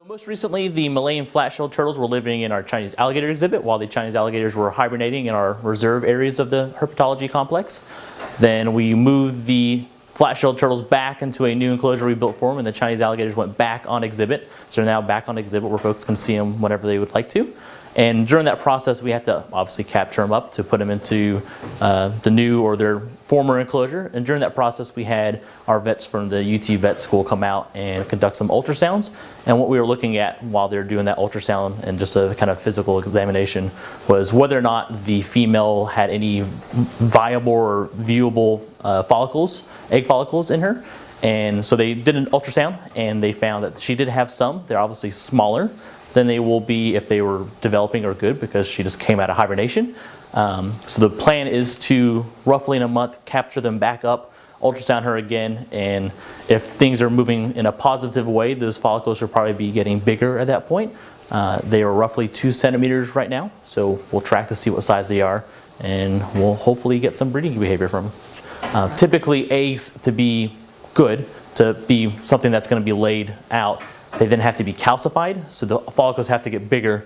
Most recently, the Malayan flat-shelled turtles were living in our Chinese alligator exhibit while the Chinese alligators were hibernating in our reserve areas of the herpetology complex. Then we moved the flat-shelled turtles back into a new enclosure we built for them, and the Chinese alligators went back on exhibit. So they're now back on exhibit where folks can see them whenever they would like to. And during that process, we had to obviously capture them up to put them into the new or their former enclosure. And during that process, we had our vets from the UT vet school come out and conduct some ultrasounds. And what we were looking at while they were doing that ultrasound and just a kind of physical examination was whether or not the female had any viable or viewable egg follicles in her. And so they did an ultrasound and they found that she did have some. They're obviously smaller than they will be if they were developing or good because she just came out of hibernation. So the plan is to roughly in a month capture them back up, ultrasound her again, and if things are moving in a positive way, those follicles should probably be getting bigger at that point. They are roughly 2 centimeters right now, so we'll track to see what size they are, and we'll hopefully get some breeding behavior from them. Typically eggs to be good, to be something that's going to be laid out, they then have to be calcified, so the follicles have to get bigger,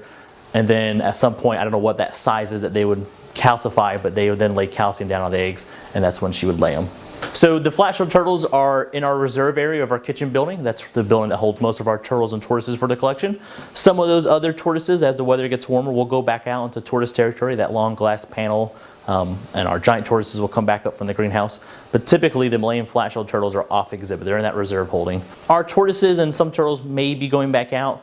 and then at some point, I don't know what that size is that they would calcify, but they would then lay calcium down on the eggs, and that's when she would lay them. So the flat-shelled turtles are in our reserve area of our kitchen building. That's the building that holds most of our turtles and tortoises for the collection. Some of those other tortoises, as the weather gets warmer, will go back out into tortoise territory, that long glass panel, and our giant tortoises will come back up from the greenhouse. But typically the Malayan flat-shelled turtles are off exhibit. They're in that reserve holding. Our tortoises and some turtles may be going back out.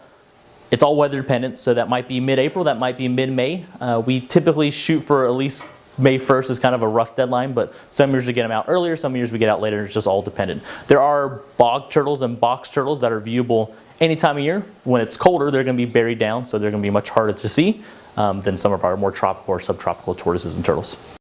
It's all weather dependent, so that might be mid-April, that might be mid-May. We typically shoot for at least May 1st is kind of a rough deadline, but some years we get them out earlier, some years we get out later. It's just all dependent. There are bog turtles and box turtles that are viewable any time of year. When it's colder, they're going to be buried down, so they're going to be much harder to see than some of our more tropical or subtropical tortoises and turtles.